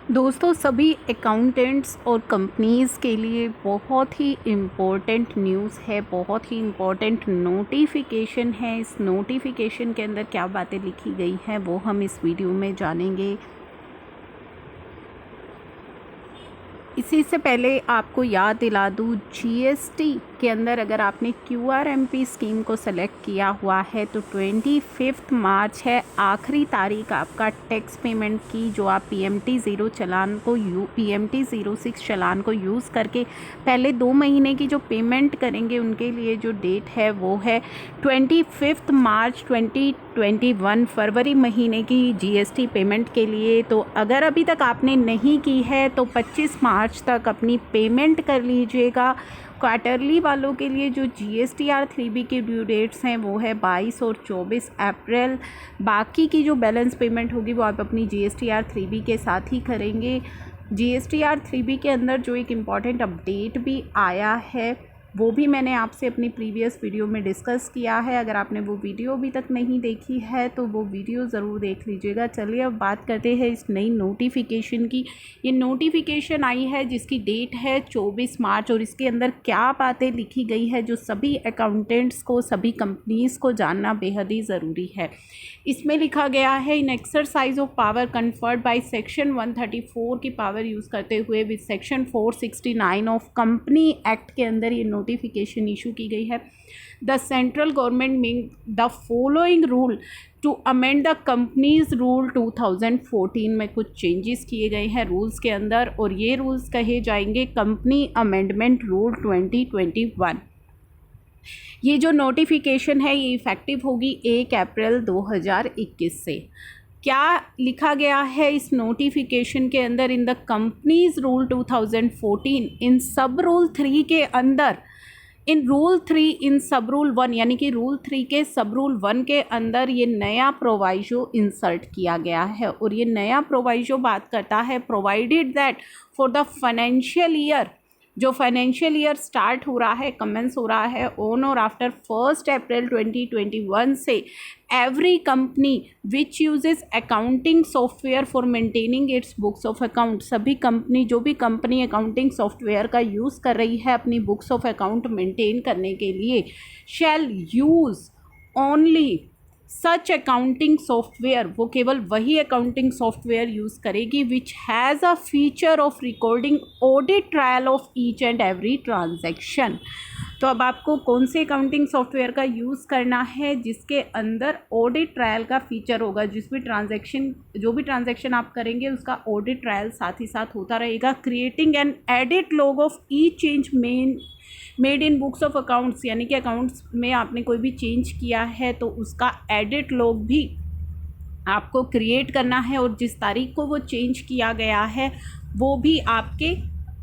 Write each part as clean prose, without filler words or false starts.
दोस्तों, सभी अकाउंटेंट्स और कंपनीज़ के लिए बहुत ही इम्पोर्टेंट न्यूज़ है, बहुत ही इम्पोर्टेंट नोटिफिकेशन है। इस नोटिफिकेशन के अंदर क्या बातें लिखी गई हैं वो हम इस वीडियो में जानेंगे। इसी से पहले आपको याद दिला दूँ, जीएसटी के अंदर अगर आपने क्यूआरएमपी स्कीम को सेलेक्ट किया हुआ है तो 25 मार्च है आखिरी तारीख आपका टैक्स पेमेंट की। जो आप पीएमटी 06 चालान को यूज़ करके पहले 2 महीने की जो पेमेंट करेंगे उनके लिए जो डेट है वो है 25 मार्च 2021, फरवरी महीने की जीएसटी पेमेंट के लिए। तो अगर अभी तक आपने नहीं की है तो 25 मार्च तक अपनी पेमेंट कर लीजिएगा। क्वार्टरली वालों के लिए जो जीएसटीआर 3B की ड्यू डेट्स हैं वो है 22 और 24 अप्रैल। बाकी की जो बैलेंस पेमेंट होगी वो आप अपनी जीएसटीआर 3B के साथ ही करेंगे। जीएसटीआर 3B के अंदर जो एक इम्पॉर्टेंट अपडेट भी आया है वो भी मैंने आपसे अपनी प्रीवियस वीडियो में डिस्कस किया है। अगर आपने वो वीडियो अभी तक नहीं देखी है तो वो वीडियो ज़रूर देख लीजिएगा। चलिए अब बात करते हैं इस नई नोटिफिकेशन की। ये नोटिफिकेशन आई है जिसकी डेट है 24 मार्च और इसके अंदर क्या बातें लिखी गई है जो सभी अकाउंटेंट्स को, सभी कंपनीज़ को जानना बेहद ही ज़रूरी है। इसमें लिखा गया है, in exercise of power conferred by section 134 की पावर यूज़ करते हुए with section 469 of company act के अंदर ये नोटिफिकेशन इशू की गई है। The central government make the following rule to amend the companies rule 2014 में कुछ चेंजेस किए गए हैं रूल्स के अंदर और ये रूल्स कहे जाएंगे कंपनी अमेंडमेंट रूल 2021। ये जो नोटिफिकेशन है ये इफ़ेक्टिव होगी 1 अप्रैल 2021 से। क्या लिखा गया है इस नोटिफिकेशन के अंदर? इन द कंपनीज रूल 2014 इन सब रूल 3 के अंदर, इन रूल 3 इन सब रूल 1 यानी कि रूल 3 के सब रूल 1 के अंदर ये नया प्रोवाइजो इंसर्ट किया गया है। और ये नया प्रोवाइजो बात करता है provided that for the financial year, जो फाइनेंशियल ईयर स्टार्ट हो रहा है, कमेंस हो रहा है ऑन और आफ्टर 1 अप्रैल 2021 से, every company which uses accounting software for maintaining it's books of account, सभी कंपनी, जो भी कंपनी अकाउंटिंग सॉफ्टवेयर का यूज़ कर रही है अपनी बुक्स ऑफ अकाउंट मेंटेन करने के लिए, shall use only such accounting software, वो केवल वही अकाउंटिंग सॉफ्टवेयर यूज़ करेगी which has a feature of recording audit trial of each and every transaction. तो अब आपको कौन से अकाउंटिंग सॉफ्टवेयर का यूज़ करना है जिसके अंदर ऑडिट ट्रायल का फीचर होगा, जो भी ट्रांजैक्शन आप करेंगे उसका ऑडिट ट्रायल साथ ही साथ होता रहेगा। Creating an edit log of each change made in books of accounts, यानी कि अकाउंट्स में आपने कोई भी चेंज किया है तो उसका एडिट लॉग भी आपको क्रिएट करना है और जिस तारीख को वो चेंज किया गया है वो भी आपके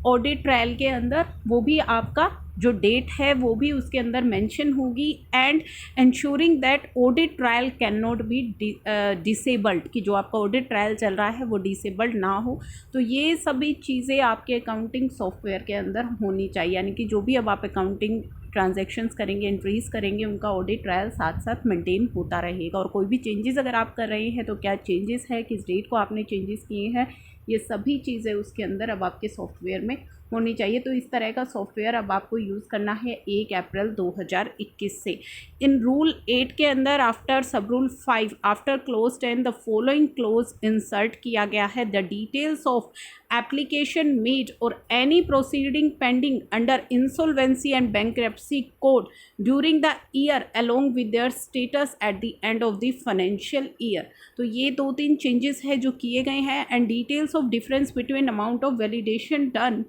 ऑडिट ट्रायल के अंदर, वो भी आपका जो डेट है वो भी उसके अंदर मेंशन होगी। And ensuring that audit trial can not be disabled, कि जो आपका ऑडिट ट्रायल चल रहा है वो डिसेबल्ड ना हो। तो ये सभी चीज़ें आपके अकाउंटिंग सॉफ्टवेयर के अंदर होनी चाहिए, यानी कि जो भी अब आप अकाउंटिंग ट्रांजैक्शंस करेंगे, एंट्रीज करेंगे, उनका ऑडिट ट्रायल साथ साथ मेंटेन होता रहेगा। और कोई भी चेंजेस अगर आप कर रहे हैं तो क्या चेंजेस है, किस डेट को आपने चेंजेस किए हैं, ये सभी चीज़ें उसके अंदर अब आपके सॉफ्टवेयर में होनी चाहिए। तो इस तरह का सॉफ्टवेयर अब आपको यूज़ करना है 1 अप्रैल 2021 से। इन रूल 8 के अंदर after sub rule 5 after clause 10 the following clause insert किया गया है, the details of application made or any proceeding pending under insolvency and bankruptcy code during the year along with their status at the end of the financial year. तो ये 2-3 changes है जो किए गए हैं। And details of difference between amount of validation done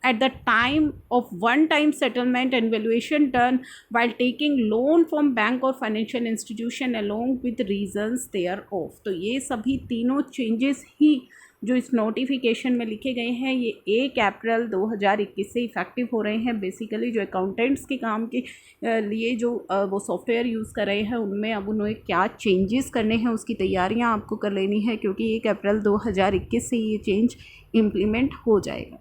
at the time of one-time settlement and valuation done while taking loan from bank or financial institution along with reasons thereof। तो ये सभी तीनों changes ही जो इस notification में लिखे गए हैं ये 1 अप्रैल 2021 से इफ़ेक्टिव हो रहे हैं। बेसिकली जो अकाउंटेंट्स के काम के लिए जो वो सॉफ्टवेयर यूज़ कर रहे हैं उनमें अब उन्हें क्या चेंजेस करने हैं उसकी तैयारियां आपको कर लेनी है, क्योंकि 1 अप्रैल 2021 से ये चेंज इम्प्लीमेंट हो जाएगा।